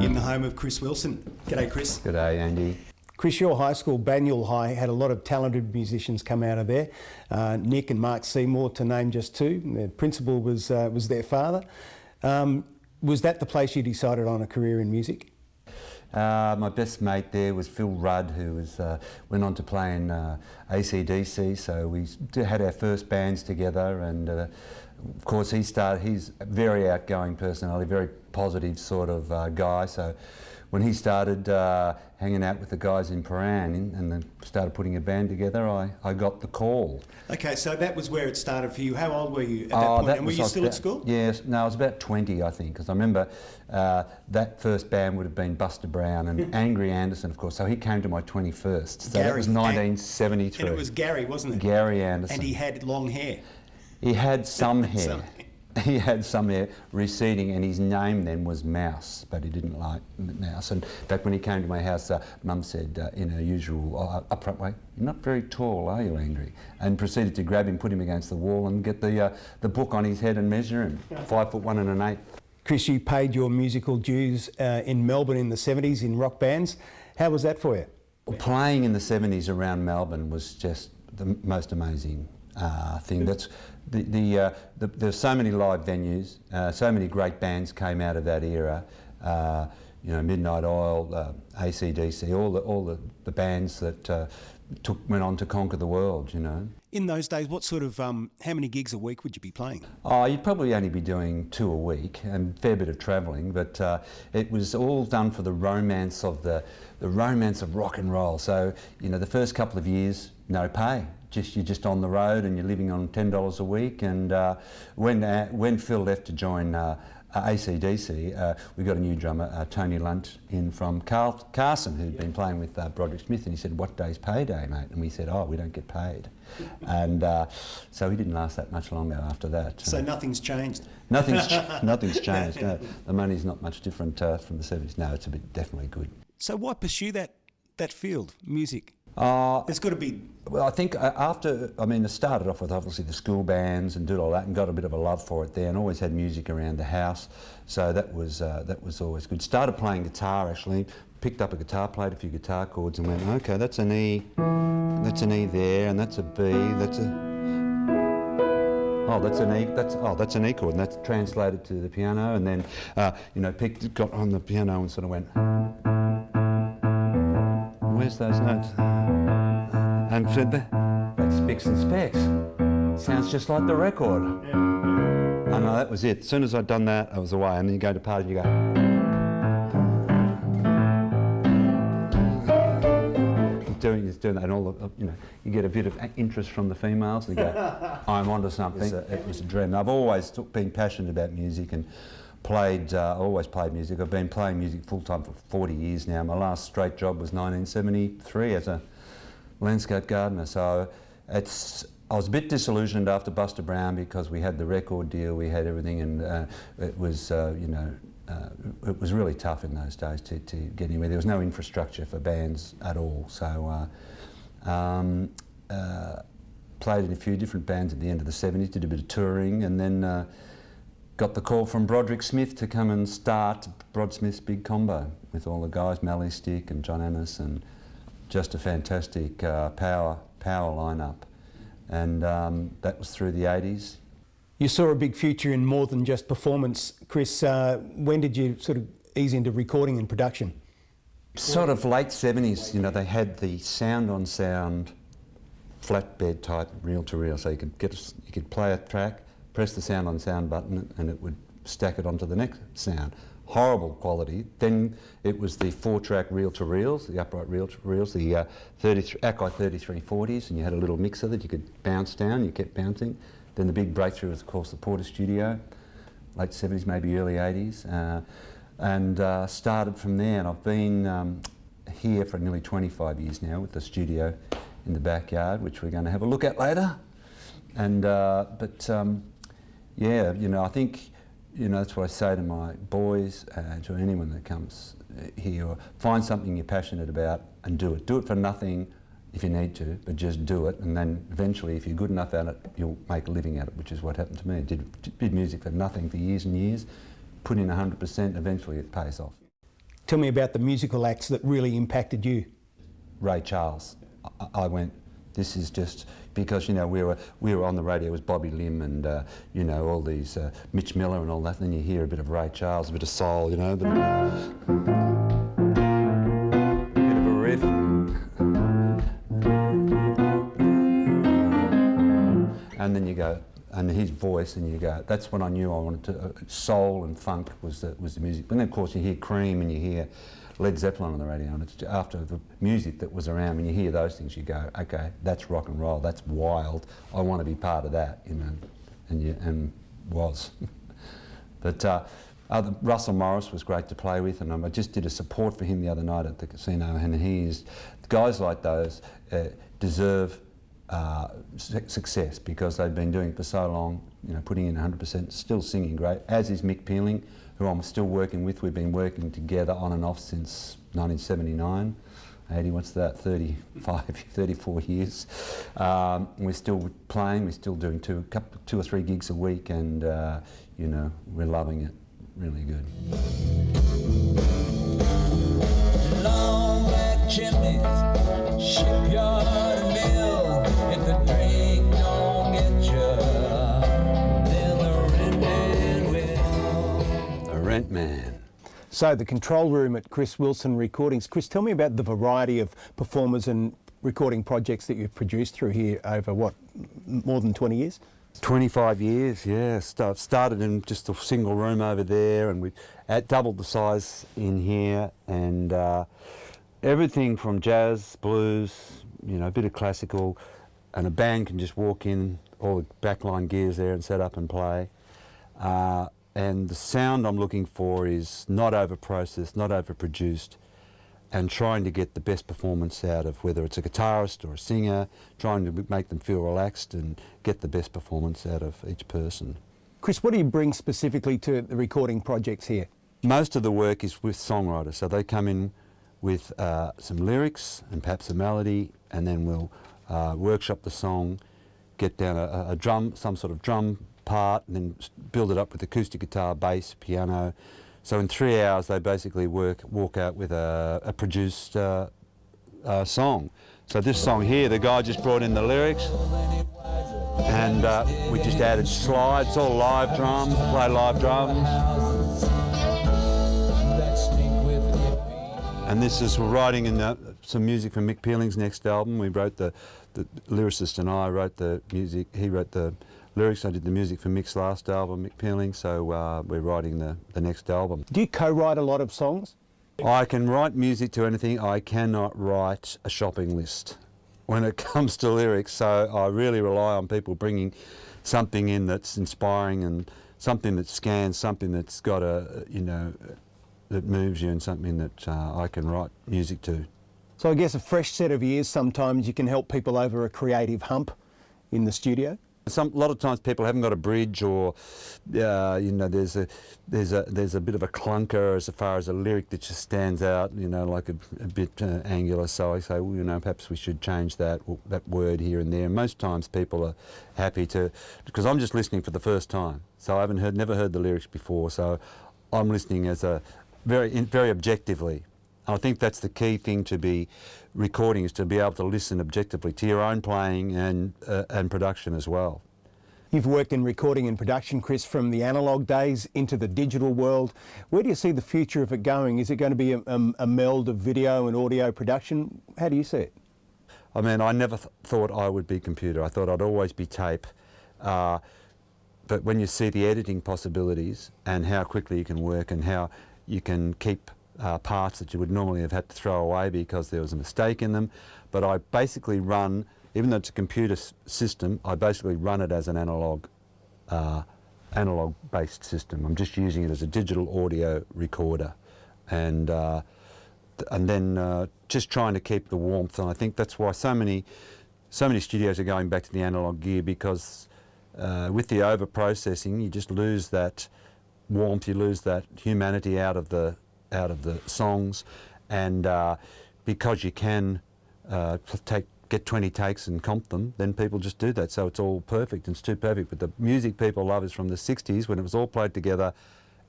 In the home of Chris Wilson. G'day, Chris. G'day, Andy. Chris, your high school, Banyule High, had a lot of talented musicians come out of there. Nick and Mark Seymour, to name just two. The principal was their father. Was that the place you decided on a career in music? My best mate there was Phil Rudd, who went on to play in AC/DC, so we had our first bands together, and of course he's a very outgoing personality, very positive sort of guy, so when he started hanging out with the guys in Paran and then started putting a band together, I got the call. Okay, so that was where it started for you. How old were you at that point? And were you still at school? Yes, no, I was about 20, I think, because I remember that first band would have been Buster Brown and Angry Anderson, of course, so he came to my 21st. So that was 1973. And it was Gary, wasn't it? Gary Anderson. And he had long hair. He had some hair. He had some hair receding, and his name then was Mouse, but he didn't like Mouse. And in fact, when he came to my house, Mum said, in her usual upfront way, "You're not very tall, are you, Angry?" And proceeded to grab him, put him against the wall, and get the book on his head and measure him, 5'1" and an 1/8". Chris, you paid your musical dues in Melbourne in the 70s in rock bands. How was that for you? Well, playing in the 70s around Melbourne was just the most amazing thing. That's there's so many live venues, so many great bands came out of that era. You know, Midnight Oil, AC/DC, all the bands that went on to conquer the world. You know. In those days, what sort of how many gigs a week would you be playing? Oh, you'd probably only be doing 2 a week and a fair bit of travelling, but it was all done for the romance of the romance of rock and roll. So you know, the first couple of years, no pay. You're just on the road and you're living on $10 a week. And when Phil left to join AC/DC, we got a new drummer, Tony Lunt, in from Carson, who'd been playing with Broderick Smith, and he said, "What day's payday, mate?" And we said, "Oh, we don't get paid." And so he didn't last that much longer after that. So nothing's changed? Nothing's changed. No, the money's not much different from the 70s. No, it's definitely good. So why pursue that field, music? There's got to be... Well, I think I started off with obviously the school bands and did all that and got a bit of a love for it there, and always had music around the house, so that was always good. Started playing guitar actually, picked up a guitar, played a few guitar chords and went, okay, that's an E there, and that's a B, that's an E chord, and that's translated to the piano, and then got on the piano and sort of went, where's those notes? And said that's Spicks and Specks. Sounds just like the record. Yeah. I know, that was it. As soon as I'd done that, I was away. And then you go to party and you go... He's doing that, and all the, you get a bit of interest from the females, and you go, I'm onto something. It was a dream. I've always been passionate about music and always played music. I've been playing music full-time for 40 years now. My last straight job was 1973 as a landscape gardener. So I was a bit disillusioned after Buster Brown because we had the record deal, we had everything, and it was, it was really tough in those days to get anywhere. There was no infrastructure for bands at all. So played in a few different bands at the end of the 70s, did a bit of touring, and then got the call from Broderick Smith to come and start Brod Smith's big combo with all the guys, Mally Stick and John Annis, and just a fantastic power lineup. And that was through the 80s. You saw a big future in more than just performance, Chris. When did you sort of ease into recording and production? Sort of late 70s, they had the sound-on-sound flatbed type reel-to-reel, so you could play a track, press the sound-on-sound button, and it would stack it onto the next sound. Horrible quality. Then it was the 4-track reel-to-reels, the upright reel-to-reels, the Akai 3340s, and you had a little mixer that you could bounce down, you kept bouncing. Then the big breakthrough was, of course, the Porter Studio, late 70s, maybe early 80s, and started from there. And I've been here for nearly 25 years now with the studio in the backyard, which we're going to have a look at later. And yeah, I think, that's what I say to my boys, to anyone that comes here, find something you're passionate about and do it. Do it for nothing if you need to, but just do it, and then eventually, if you're good enough at it, you'll make a living at it, which is what happened to me. I did music for nothing for years and years, put in 100%, eventually it pays off. Tell me about the musical acts that really impacted you. Ray Charles. I went, this is just, because, you know, we were on the radio with Bobby Lim and, you know, all these, Mitch Miller and all that, and then you hear a bit of Ray Charles, a bit of soul, you know, a bit of a riff. And then you go, and his voice, and you go, that's when I knew I wanted to, soul and funk was the music. But then of course you hear Cream and you hear Led Zeppelin on the radio, and it's after the music that was around, when you hear those things you go, okay, that's rock and roll, that's wild, I want to be part of that, you know, and was. But Russell Morris was great to play with, and I just did a support for him the other night at the casino, and guys like those deserve success, because they've been doing it for so long, you know, putting in 100%, still singing great, as is Mick Peeling, who I'm still working with. We've been working together on and off since 1979, 80, what's that, 34 years. We're still playing, we're still doing two or three gigs a week, and you know, we're loving it, really good. Long black chimneys, shipyard and mill, if the drink don't get you, then the rent man will. The rent man. So the control room at Chris Wilson Recordings. Chris, tell me about the variety of performers and recording projects that you've produced through here over, what, more than 20 years? 25 years, yeah. Started in just a single room over there, and we doubled the size in here, and everything from jazz, blues, you know, a bit of classical, and a band can just walk in, all the backline gears there, and set up and play. And the sound I'm looking for is not over-processed, not over-produced, and trying to get the best performance out of, whether it's a guitarist or a singer, trying to make them feel relaxed and get the best performance out of each person. Chris, what do you bring specifically to the recording projects here? Most of the work is with songwriters, so they come in with some lyrics and perhaps a melody, and then we'll workshop the song, get down a drum, some sort of drum part, and then build it up with acoustic guitar, bass, piano. So in 3 hours they basically walk out with a produced song. So this song here, the guy just brought in the lyrics, and we just added slides, all live drums, play live drums. And this is, we're writing in some music for Mick Peeling's next album. We wrote the lyricist and I wrote the music, he wrote the lyrics, I did the music for Mick's last album, Mick Peeling, so we're writing the next album. Do you co-write a lot of songs? I can write music to anything, I cannot write a shopping list when it comes to lyrics, so I really rely on people bringing something in that's inspiring, and something that scans, something that's got a, you know, that moves you, and something that I can write music to. So I guess a fresh set of ears, sometimes you can help people over a creative hump in the studio? A lot of times people haven't got a bridge, or you know, there's a bit of a clunker as far as a lyric that just stands out, you know, like a bit angular. So I say, well, you know, perhaps we should change that word here and there. And most times people are happy to, because I'm just listening for the first time, so I never heard the lyrics before. So I'm listening as very objectively. I think that's the key thing to be recording, is to be able to listen objectively to your own playing and production as well. You've worked in recording and production, Chris, from the analogue days into the digital world. Where do you see the future of it going? Is it going to be a meld of video and audio production? How do you see it? I mean, I never thought I would be computer. I thought I'd always be tape. But when you see the editing possibilities and how quickly you can work and how you can keep parts that you would normally have had to throw away because there was a mistake in them. But I basically run, even though it's a computer system, I basically run it as an analog-based system. I'm just using it as a digital audio recorder, and then just trying to keep the warmth. And I think that's why so many studios are going back to the analog gear, because with the over-processing, you just lose that warmth, you lose that humanity out of the songs, and because you can get 20 takes and comp them, then people just do that, so it's all perfect, and it's too perfect. But the music people love is from the 60s, when it was all played together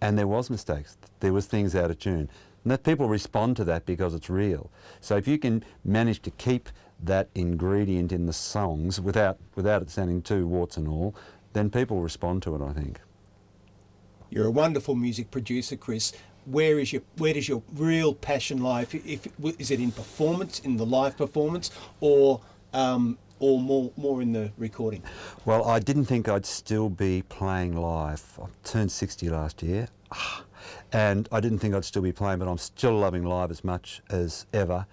and there was mistakes, there was things out of tune. And that people respond to that because it's real. So if you can manage to keep that ingredient in the songs without it sounding too warts and all, then people respond to it, I think. You're a wonderful music producer, Chris. Where does your real passion lie? Is it in performance, in the live performance, or more in the recording? Well, I didn't think I'd still be playing live. I turned 60 last year, and I didn't think I'd still be playing, but I'm still loving live as much as ever.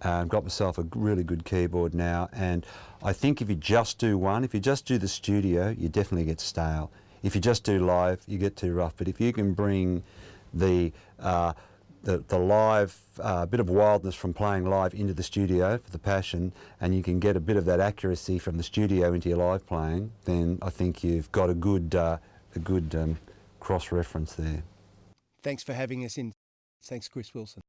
I've got myself a really good keyboard now, and I think if you just do one, if you just do the studio, you definitely get stale. If you just do live, you get too rough. But if you can bring the live bit of wildness from playing live into the studio for the passion, and you can get a bit of that accuracy from the studio into your live playing, then I think you've got a good cross-reference there. Thanks for having us in. Thanks, Chris Wilson.